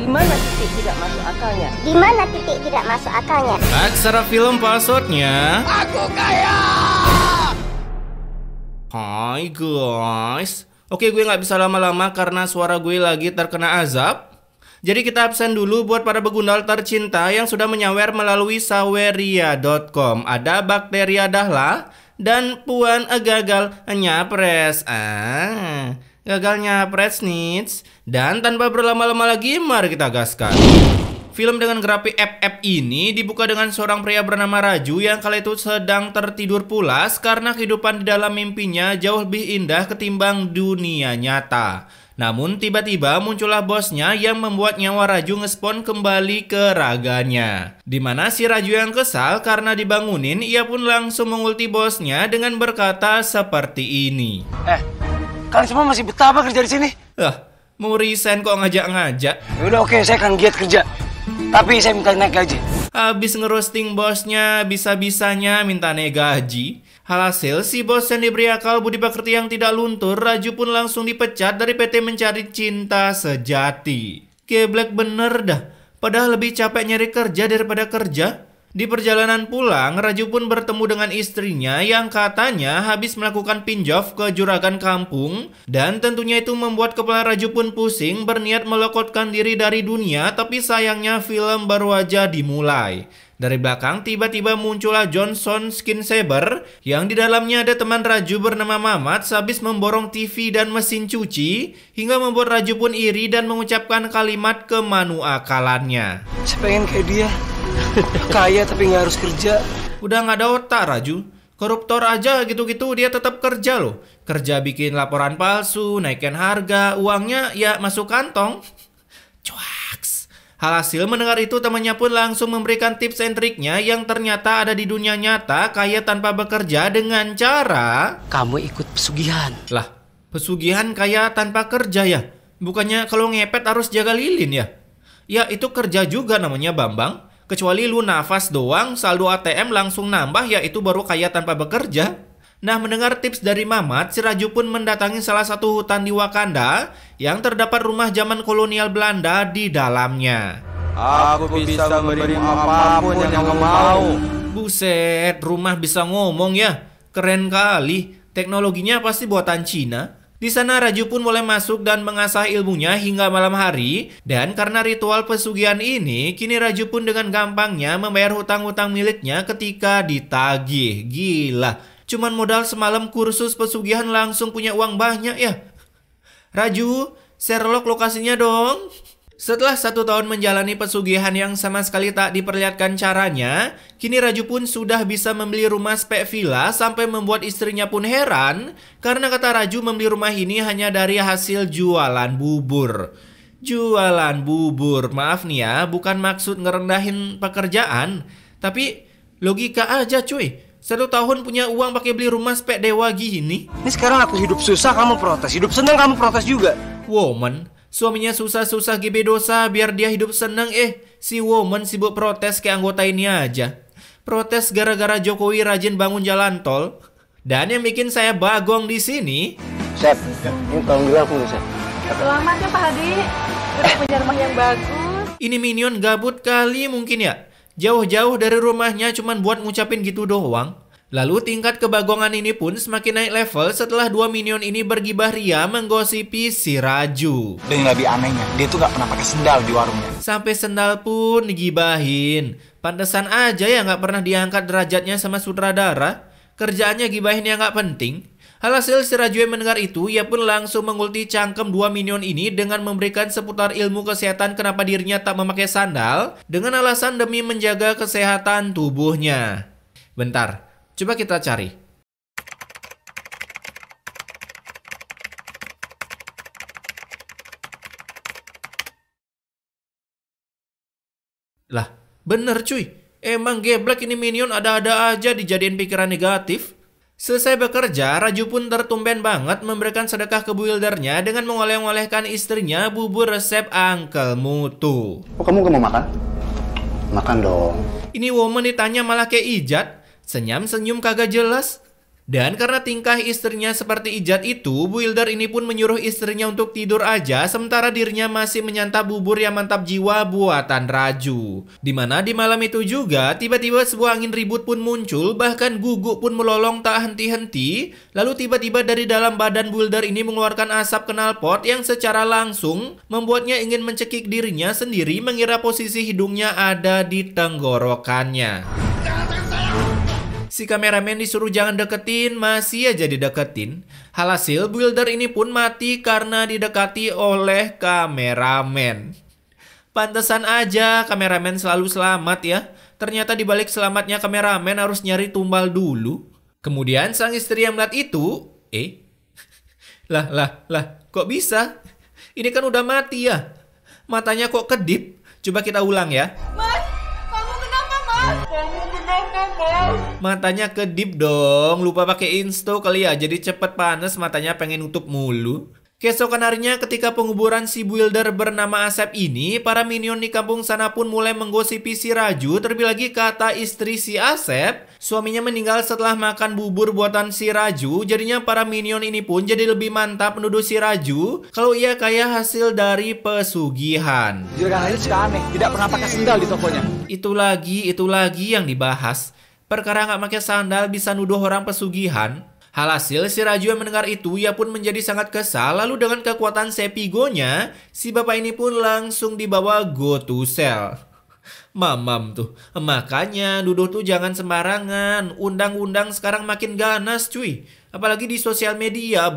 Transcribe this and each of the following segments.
Di mana titik tidak masuk akalnya? Di mana titik tidak masuk akalnya? Aksara film passwordnya. Aku kaya. Hai guys. Oke, gue nggak bisa lama-lama karena suara gue lagi terkena azab. Jadi kita absen dulu buat para begundal tercinta yang sudah menyawer melalui saweria.com. Ada Bakteria Dahla dan Puan gagal nyapres. Gagal nyapres nih. Dan tanpa berlama-lama lagi, mari kita gaskan. Film dengan grafik FF ini dibuka dengan seorang pria bernama Raju yang kala itu sedang tertidur pulas karena kehidupan di dalam mimpinya jauh lebih indah ketimbang dunia nyata. Namun tiba-tiba muncullah bosnya yang membuat nyawa Raju ngespon kembali ke raganya. Dimana si Raju yang kesal karena dibangunin, ia pun langsung mengulti bosnya dengan berkata seperti ini. Kalian semua masih betah apa kerja di sini? Mau resign kok ngajak-ngajak? Yaudah oke, saya akan giat kerja. Tapi saya minta naik gaji. Habis ngerosting bosnya, bisa-bisanya minta naik gaji. Hasil si bos yang diberi akal budi pekerti yang tidak luntur, Raju pun langsung dipecat dari PT Mencari Cinta Sejati. Geblek bener dah, padahal lebih capek nyari kerja daripada kerja. Di perjalanan pulang, Raju pun bertemu dengan istrinya yang katanya habis melakukan pinjov ke juragan kampung. Dan tentunya itu membuat kepala Raju pun pusing, berniat melokotkan diri dari dunia, tapi sayangnya film baru aja dimulai. Dari belakang tiba-tiba muncullah Johnson Skin Saber yang di dalamnya ada teman Raju bernama Mamat sehabis memborong TV dan mesin cuci hingga membuat Raju pun iri dan mengucapkan kalimat kemanuakalannya. Saya pengen kayak dia. Kaya tapi nggak harus kerja. Udah nggak ada otak Raju. Koruptor aja gitu-gitu dia tetap kerja loh. Kerja bikin laporan palsu, naikin harga, uangnya ya masuk kantong. Cuaks. Hasil mendengar itu temannya pun langsung memberikan tips and triknya yang ternyata ada di dunia nyata kaya tanpa bekerja dengan cara... Kamu ikut pesugihan. Lah, pesugihan kaya tanpa kerja ya? Bukannya kalau ngepet harus jaga lilin ya? Ya itu kerja juga namanya Bambang. Kecuali lu nafas doang, saldo ATM langsung nambah ya itu baru kaya tanpa bekerja. Nah, mendengar tips dari Mamat, si Raju pun mendatangi salah satu hutan di Wakanda yang terdapat rumah zaman kolonial Belanda di dalamnya. Aku bisa memberimu apapun yang kamu mau. Buset, rumah bisa ngomong ya? Keren kali. Teknologinya pasti buatan Cina. Di sana Raju pun mulai masuk dan mengasah ilmunya hingga malam hari. Dan karena ritual pesugihan ini, kini Raju pun dengan gampangnya membayar hutang-hutang miliknya ketika ditagih. Gila. Cuman modal semalam kursus pesugihan langsung punya uang banyak ya. Raju, Sherlock lokasinya dong. Setelah 1 tahun menjalani pesugihan yang sama sekali tak diperlihatkan caranya, kini Raju pun sudah bisa membeli rumah spek villa sampai membuat istrinya pun heran. Karena kata Raju membeli rumah ini hanya dari hasil jualan bubur. Jualan bubur, maaf nih ya, bukan maksud ngerendahin pekerjaan. Tapi logika aja cuy. 1 tahun punya uang pakai beli rumah spek dewa gini. Ini sekarang aku hidup susah kamu protes, hidup senang kamu protes juga. Woman, suaminya susah-susah GB dosa biar dia hidup seneng. Si woman sibuk protes kayak anggota ini aja. Protes gara-gara Jokowi rajin bangun jalan tol. Dan yang bikin saya bagong di sini. Sep, ini tolong dulu aku Sep. Selamat ya Pak Hadi. Udah punya rumah yang bagus. Ini minion gabut kali mungkin ya. Jauh-jauh dari rumahnya cuman buat ngucapin gitu doang. Lalu tingkat kebagongan ini pun semakin naik level setelah 2 minion ini bergibah ria menggosipi si Raju. Dan yang lebih anehnya, dia tuh gak pernah pakai sendal di warungnya. Sampai sendal pun digibahin. Pantesan aja ya gak pernah diangkat derajatnya sama sutradara. Kerjaannya gibahin yang gak penting. Hasil si Raju yang mendengar itu, ia pun langsung mengulti cangkem 2 minion ini dengan memberikan seputar ilmu kesehatan kenapa dirinya tak memakai sandal dengan alasan demi menjaga kesehatan tubuhnya. Bentar, coba kita cari. Lah, bener cuy. Emang geblek ini minion ada-ada aja dijadiin pikiran negatif. Selesai bekerja, Raju pun tertumben banget memberikan sedekah ke buildernya dengan mengoleh-olehkan istrinya bubur resep Uncle Mutu. Oh, kamu gak mau makan? Makan dong. Ini woman ditanya malah kayak ijat. Senyum-senyum kagak jelas. Dan karena tingkah istrinya seperti Ijat itu, builder ini pun menyuruh istrinya untuk tidur aja sementara dirinya masih menyantap bubur yang mantap jiwa buatan Raju. Dimana di malam itu juga tiba-tiba sebuah angin ribut pun muncul, bahkan guguk pun melolong tak henti-henti. Lalu tiba-tiba dari dalam badan builder ini mengeluarkan asap knalpot yang secara langsung membuatnya ingin mencekik dirinya sendiri mengira posisi hidungnya ada di tenggorokannya. Si kameramen disuruh jangan deketin, masih aja dideketin. Alhasil builder ini pun mati karena didekati oleh kameramen. Pantesan aja kameramen selalu selamat ya. Ternyata dibalik selamatnya kameramen harus nyari tumbal dulu. Kemudian sang istri yang melihat itu, lah, kok bisa? Ini kan udah mati ya. Matanya kok kedip? Coba kita ulang ya. Mas, kamu kenapa, Mas? Kamu kenapa, Mas? Matanya kedip dong, lupa pakai insto kali ya, jadi cepet panas matanya pengen nutup mulu. Keesokan harinya ketika penguburan si builder bernama Asep ini, para minion di kampung sana pun mulai menggosipi si Raju. Terlebih lagi kata istri si Asep, suaminya meninggal setelah makan bubur buatan si Raju. Jadinya para minion ini pun jadi lebih mantap menuduh si Raju kalau ia kaya hasil dari pesugihan. Juragan Halil suka aneh, tidak pernah pakai sendal di tokonya. Itu lagi yang dibahas. Perkara nggak pakai sandal bisa nuduh orang pesugihan. Alhasil si Raju yang mendengar itu, ia pun menjadi sangat kesal. Lalu dengan kekuatan Sepigonya, si bapak ini pun langsung dibawa go to cell. Mamam tuh, makanya nuduh tuh jangan sembarangan. Undang-undang sekarang makin ganas cuy. Apalagi di sosial media,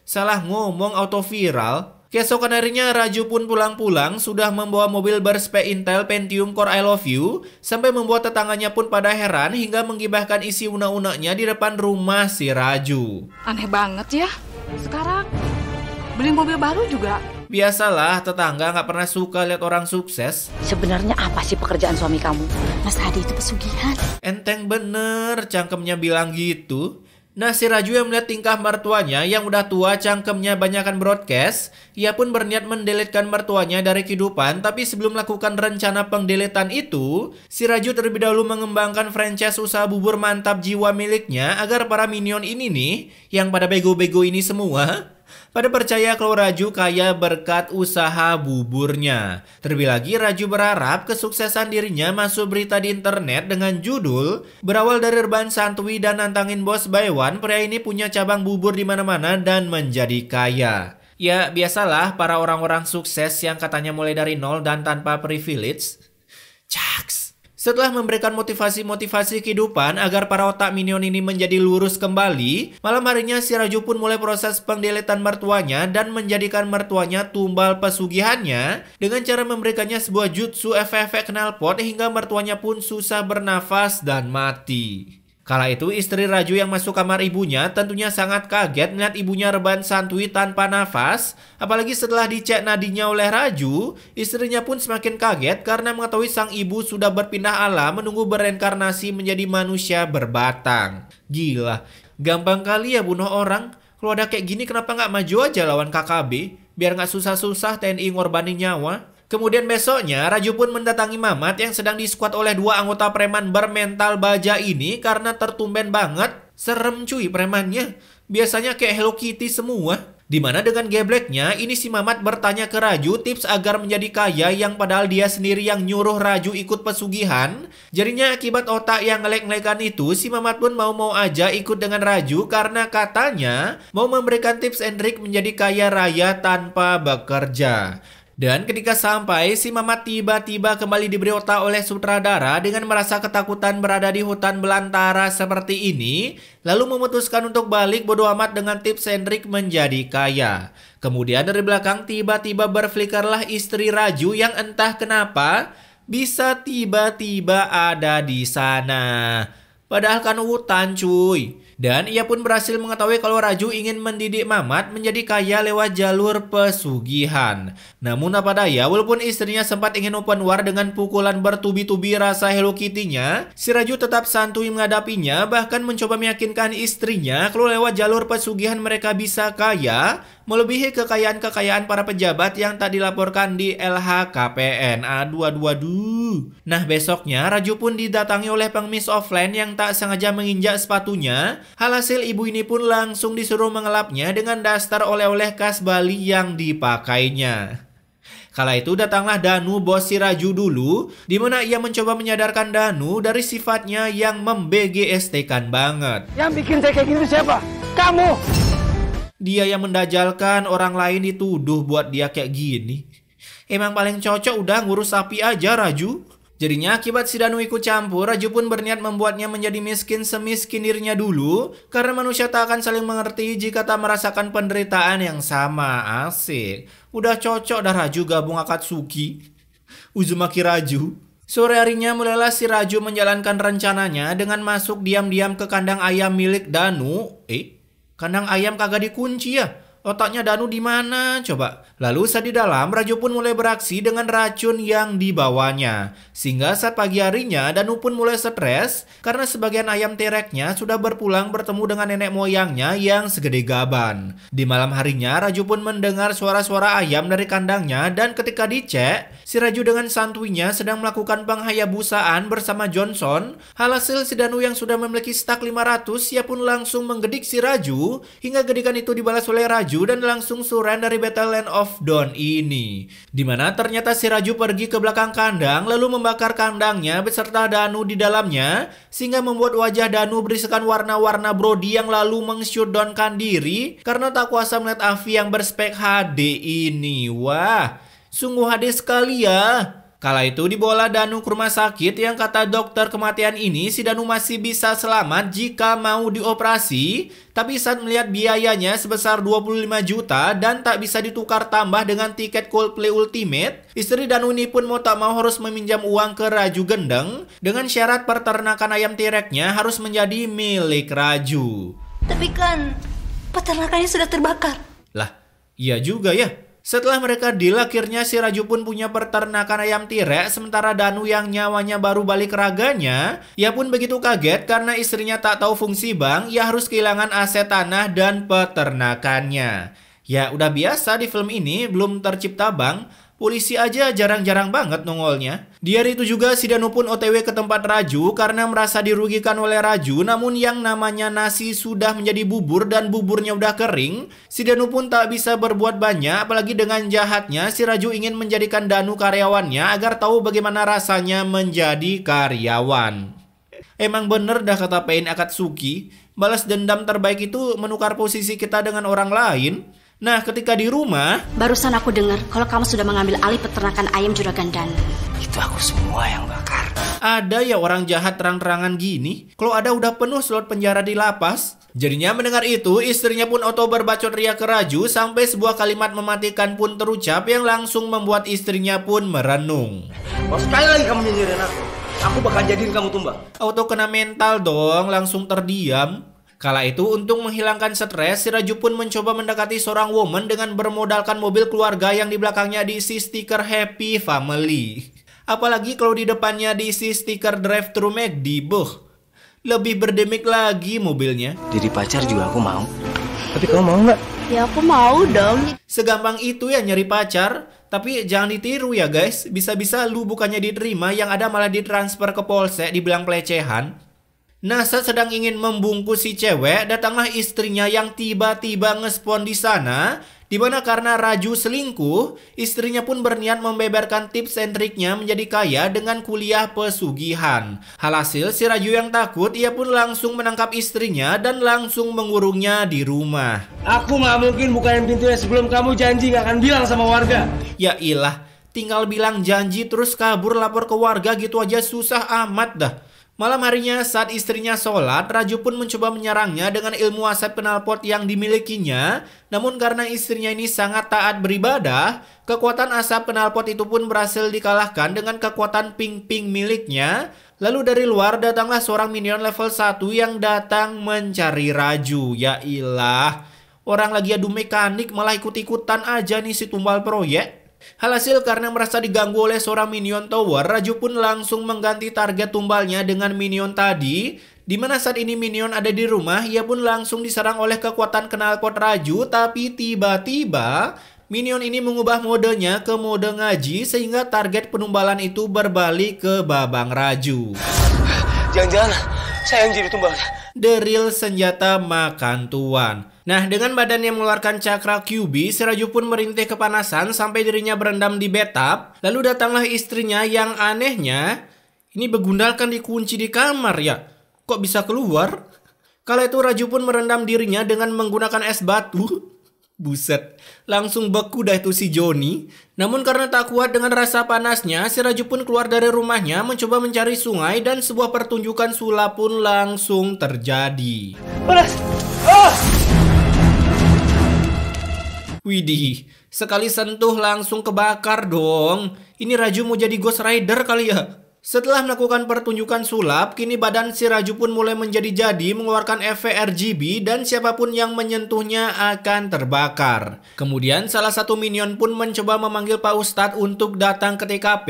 salah ngomong auto viral. Keesokan harinya Raju pun pulang-pulang sudah membawa mobil berspek Intel Pentium Core I Love You, sampai membuat tetangganya pun pada heran hingga menggibahkan isi unek-uneknya di depan rumah si Raju. Aneh banget ya. Sekarang beli mobil baru juga. Biasalah, tetangga nggak pernah suka lihat orang sukses. Sebenarnya apa sih pekerjaan suami kamu? Mas Hadi itu pesugihan. Enteng bener cangkemnya bilang gitu. Nah, si Raju yang melihat tingkah mertuanya yang udah tua cangkemnya banyakan broadcast, ia pun berniat mendelitkan mertuanya dari kehidupan. Tapi sebelum melakukan rencana pengdeletan itu, si Raju terlebih dahulu mengembangkan franchise usaha bubur mantap jiwa miliknya agar para minion ini nih, yang pada bego-bego ini semua, pada percaya kalau Raju kaya berkat usaha buburnya. Terlebih lagi Raju berharap kesuksesan dirinya masuk berita di internet dengan judul berawal dari rebahan santuy dan nantangin bos by one, pria ini punya cabang bubur di mana-mana dan menjadi kaya. Ya biasalah para orang-orang sukses yang katanya mulai dari nol dan tanpa privilege. Caks. Setelah memberikan motivasi-motivasi kehidupan agar para otak minion ini menjadi lurus kembali, malam harinya si Raju pun mulai proses pengdeletan mertuanya dan menjadikan mertuanya tumbal pesugihannya dengan cara memberikannya sebuah jutsu efek-efek knalpot hingga mertuanya pun susah bernafas dan mati. Kala itu istri Raju yang masuk kamar ibunya tentunya sangat kaget melihat ibunya rebahan santuy tanpa nafas. Apalagi setelah dicek nadinya oleh Raju, istrinya pun semakin kaget karena mengetahui sang ibu sudah berpindah alam menunggu bereinkarnasi menjadi manusia berbatang. Gila, gampang kali ya bunuh orang. Kalau ada kayak gini kenapa nggak maju aja lawan KKB? Biar nggak susah-susah TNI ngorbanin nyawa. Kemudian besoknya, Raju pun mendatangi Mamat yang sedang diskuat oleh dua anggota preman bermental baja ini karena tertumben banget. Serem cuy premannya. Biasanya kayak Hello Kitty semua. Dimana dengan gebleknya, ini si Mamat bertanya ke Raju tips agar menjadi kaya yang padahal dia sendiri yang nyuruh Raju ikut pesugihan. Jadinya akibat otak yang ngelek-ngelekan itu, si Mamat pun mau-mau aja ikut dengan Raju karena katanya mau memberikan tips and trik menjadi kaya raya tanpa bekerja. Dan ketika sampai, si Mamat tiba-tiba kembali diberi otak oleh sutradara dengan merasa ketakutan berada di hutan belantara seperti ini, lalu memutuskan untuk balik bodo amat dengan tips and trik menjadi kaya. Kemudian dari belakang tiba-tiba berflikerlah istri Raju yang entah kenapa bisa tiba-tiba ada di sana. Padahal kan hutan cuy. Dan ia pun berhasil mengetahui kalau Raju ingin mendidik Mamat menjadi kaya lewat jalur pesugihan. Namun apa daya, walaupun istrinya sempat ingin open war dengan pukulan bertubi-tubi rasa Hello Kitty-nya, si Raju tetap santuy menghadapinya, bahkan mencoba meyakinkan istrinya kalau lewat jalur pesugihan mereka bisa kaya. melebihi kekayaan-kekayaan para pejabat yang tak dilaporkan di LHKPN. Aduh. Nah, besoknya Raju pun didatangi oleh pengemis offline yang tak sengaja menginjak sepatunya. Alhasil ibu ini pun langsung disuruh mengelapnya dengan daster oleh-oleh khas Bali yang dipakainya. Kala itu datanglah Danu, bos si Raju dulu, di mana ia mencoba menyadarkan Danu dari sifatnya yang mem-BGST-kan banget. Yang bikin saya kayak gini siapa? Kamu! Dia yang mendajalkan, orang lain dituduh buat dia kayak gini. Emang paling cocok udah ngurus sapi aja Raju. Jadinya akibat si Danu ikut campur, Raju pun berniat membuatnya menjadi miskin semiskin dirinya dulu. Karena manusia tak akan saling mengerti jika tak merasakan penderitaan yang sama. Asik. Udah cocok dah Raju gabung Akatsuki. Uzumaki Raju. Sore harinya mulailah si Raju menjalankan rencananya dengan masuk diam-diam ke kandang ayam milik Danu. Kandang ayam kagak dikunci ya? Otaknya Danu di mana coba? Lalu saat di dalam, Raju pun mulai beraksi dengan racun yang dibawanya. Sehingga saat pagi harinya, Danu pun mulai stres karena sebagian ayam tereknya sudah berpulang bertemu dengan nenek moyangnya yang segede gaban. Di malam harinya, Raju pun mendengar suara-suara ayam dari kandangnya dan ketika dicek, si Raju dengan santuinya sedang melakukan penghayabusaan bersama Johnson. Hasil si Danu yang sudah memiliki stak 500, ia pun langsung menggedik si Raju hingga gedikan itu dibalas oleh Raju dan langsung suren dari Battleland of Dawn ini. Dimana ternyata si Raju pergi ke belakang kandang lalu membakar kandangnya beserta Danu di dalamnya sehingga membuat wajah Danu berisikan warna-warna Brody yang lalu meng-shutdownkan diri karena tak kuasa melihat Avi yang berspek HD ini. Wah, sungguh HD sekali ya. Kala itu dibawa Danu ke rumah sakit yang kata dokter kematian ini si Danu masih bisa selamat jika mau dioperasi. Tapi saat melihat biayanya sebesar 25 juta dan tak bisa ditukar tambah dengan tiket Coldplay Ultimate, istri Danu ini pun mau tak mau harus meminjam uang ke Raju Gendeng dengan syarat peternakan ayam tireknya harus menjadi milik Raju. Tapi kan peternakannya sudah terbakar. Lah, iya juga ya. Setelah mereka deal, akhirnya si Raju pun punya peternakan ayam tirek, sementara Danu yang nyawanya baru balik raganya, ia pun begitu kaget karena istrinya tak tahu fungsi bank, ia harus kehilangan aset tanah dan peternakannya. Ya udah biasa di film ini, belum tercipta bank, polisi aja jarang-jarang banget nongolnya. Di hari itu juga si Danu pun OTW ke tempat Raju karena merasa dirugikan oleh Raju, namun yang namanya nasi sudah menjadi bubur dan buburnya udah kering. Si Danu pun tak bisa berbuat banyak, apalagi dengan jahatnya si Raju ingin menjadikan Danu karyawannya agar tahu bagaimana rasanya menjadi karyawan. Emang bener dah kata Pain Akatsuki, balas dendam terbaik itu menukar posisi kita dengan orang lain. Nah, ketika di rumah, Barusan aku dengar kalau kamu sudah mengambil alih peternakan ayam juragan Danu. Itu aku semua yang bakar. ada ya orang jahat terang-terangan gini. Kalau ada udah penuh slot penjara di lapas. Jadinya mendengar itu, istrinya pun oto berbacot ria ke Raju sampai sebuah kalimat mematikan pun terucap yang langsung membuat istrinya pun merenung. Kalau sekali lagi kamu nyinyirin aku bakal jadiin kamu tumbang. Auto kena mental dong, langsung terdiam. Kala itu untuk menghilangkan stres, si Raju pun mencoba mendekati seorang woman dengan bermodalkan mobil keluarga yang di belakangnya diisi stiker Happy Family. Apalagi kalau di depannya diisi stiker Drive Thru McD, lebih berdemik lagi mobilnya. Jadi pacar juga aku mau. Tapi kamu mau nggak? Ya aku mau dong. Segampang itu ya nyari pacar. Tapi jangan ditiru ya guys. Bisa-bisa lu bukannya diterima, yang ada malah ditransfer ke polsek dibilang pelecehan. Nah, saat sedang ingin membungkus si cewek, datanglah istrinya yang tiba-tiba ngespon di sana. Dimana karena Raju selingkuh, istrinya pun berniat membeberkan tips and triknya menjadi kaya dengan kuliah pesugihan. Alhasil si Raju yang takut, ia pun langsung menangkap istrinya dan langsung mengurungnya di rumah. Aku nggak mungkin bukain pintunya sebelum kamu janji nggak akan bilang sama warga. Ya ilah, tinggal bilang janji terus kabur lapor ke warga gitu aja susah amat dah. Malam harinya saat istrinya sholat, Raju pun mencoba menyerangnya dengan ilmu asap knalpot yang dimilikinya. Namun karena istrinya ini sangat taat beribadah, kekuatan asap knalpot itu pun berhasil dikalahkan dengan kekuatan ping-ping miliknya. Lalu dari luar datanglah seorang minion level 1 yang datang mencari Raju. Ya ilah, orang lagi adu mekanik malah ikut-ikutan aja nih si tumbal proyek. Hasil karena merasa diganggu oleh seorang minion tower, Raju pun langsung mengganti target tumbalnya dengan minion tadi. Dimana saat ini minion ada di rumah, ia pun langsung diserang oleh kekuatan knalpot Raju. Tapi tiba-tiba minion ini mengubah modenya ke mode ngaji sehingga target penumbalan itu berbalik ke Babang Raju. Jangan-jangan saya yang jadi tumbalnya. Deril senjata makan tuan. Nah, dengan badan yang mengeluarkan cakra QB, si Raju pun merintih kepanasan sampai dirinya berendam di bathtub. Lalu datanglah istrinya yang anehnya, ini begundal kan dikunci di kamar ya? Kok bisa keluar? Kala itu Raju pun merendam dirinya dengan menggunakan es batu. Buset, langsung beku dah itu si Joni. Namun karena tak kuat dengan rasa panasnya, si Raju pun keluar dari rumahnya mencoba mencari sungai dan sebuah pertunjukan sulap pun langsung terjadi. Panas! Widih, sekali sentuh langsung kebakar dong. Ini Raju mau jadi Ghost Rider kali ya? Setelah melakukan pertunjukan sulap, kini badan si Raju pun mulai menjadi-jadi mengeluarkan efek RGB dan siapapun yang menyentuhnya akan terbakar. Kemudian salah satu minion pun mencoba memanggil Pak Ustadz untuk datang ke TKP,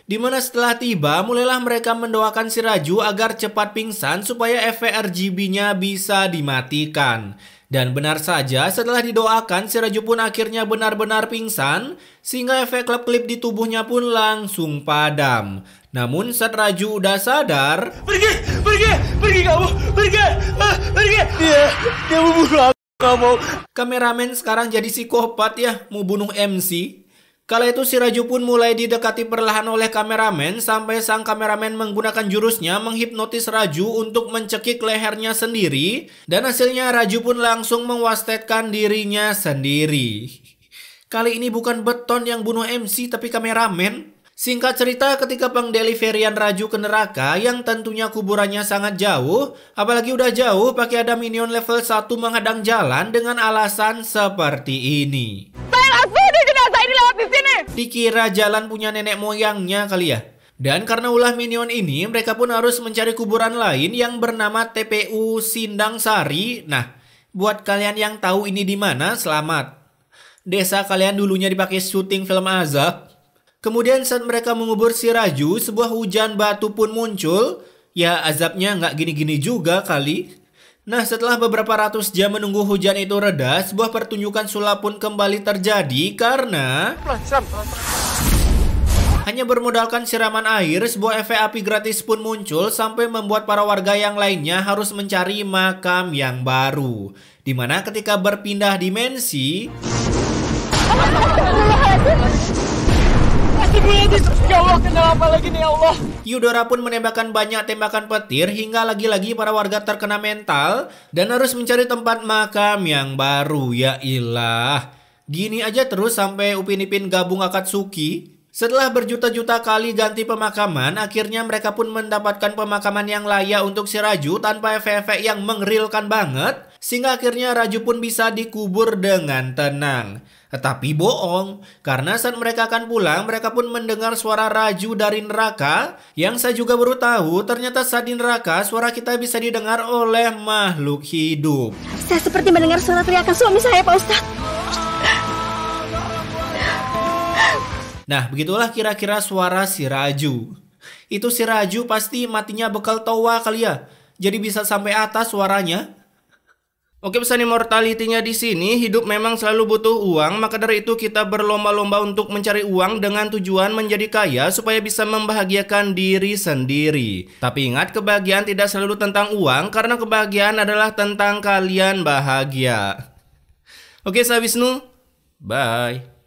dimana setelah tiba mulailah mereka mendoakan si Raju agar cepat pingsan supaya efek RGB-nya bisa dimatikan. Dan benar saja setelah didoakan si Raju pun akhirnya benar-benar pingsan sehingga efek klip-klip di tubuhnya pun langsung padam. Namun saat Raju udah sadar, pergi kamu, pergi. Dia mau bunuh kamu. Kameramen sekarang jadi psikopat ya, mau bunuh MC. Kala itu si Raju pun mulai didekati perlahan oleh kameramen sampai sang kameramen menggunakan jurusnya menghipnotis Raju untuk mencekik lehernya sendiri. Dan hasilnya Raju pun langsung mewastetkan dirinya sendiri. Kali ini bukan beton yang bunuh MC tapi kameramen. Singkat cerita, ketika pengdeliverian Raju ke neraka yang tentunya kuburannya sangat jauh, apalagi udah jauh pakai ada minion level 1 menghadang jalan dengan alasan seperti ini. Dikira jalan punya nenek moyangnya kali ya. Dan karena ulah minion ini, mereka pun harus mencari kuburan lain yang bernama TPU Sindang Sari. Nah, buat kalian yang tahu ini di mana, selamat. Desa kalian dulunya dipakai syuting film azab. Kemudian saat mereka mengubur si Raju, sebuah hujan batu pun muncul. Ya azabnya nggak gini-gini juga kali. Nah, setelah beberapa ratus jam menunggu hujan itu reda, sebuah pertunjukan sulap pun kembali terjadi karena hanya bermodalkan siraman air, sebuah efek api gratis pun muncul sampai membuat para warga yang lainnya harus mencari makam yang baru. Dimana ketika berpindah dimensi, Ya Allah, kenapa lagi nih ya Allah? Yudora pun menembakkan banyak tembakan petir hingga lagi-lagi para warga terkena mental dan harus mencari tempat makam yang baru. Ya ilah, gini aja terus sampai Upin Ipin gabung Akatsuki. Setelah berjuta-juta kali ganti pemakaman, akhirnya mereka pun mendapatkan pemakaman yang layak untuk si Raju tanpa efek-efek yang mengrilkan banget, sehingga akhirnya Raju pun bisa dikubur dengan tenang. Tetapi bohong, karena saat mereka akan pulang, mereka pun mendengar suara Raju dari neraka, yang saya juga baru tahu ternyata saat di neraka suara kita bisa didengar oleh makhluk hidup. Saya seperti mendengar suara teriakan suami saya, Pak Ustadz. Nah, begitulah kira-kira suara si Raju. Itu si Raju pasti matinya bekal toa kali ya. Jadi bisa sampai atas suaranya. Oke, pesan immortality-nya di sini, hidup memang selalu butuh uang, maka dari itu kita berlomba-lomba untuk mencari uang dengan tujuan menjadi kaya supaya bisa membahagiakan diri sendiri. Tapi ingat, kebahagiaan tidak selalu tentang uang, karena kebahagiaan adalah tentang kalian bahagia. Oke, saya Wisnu. Bye.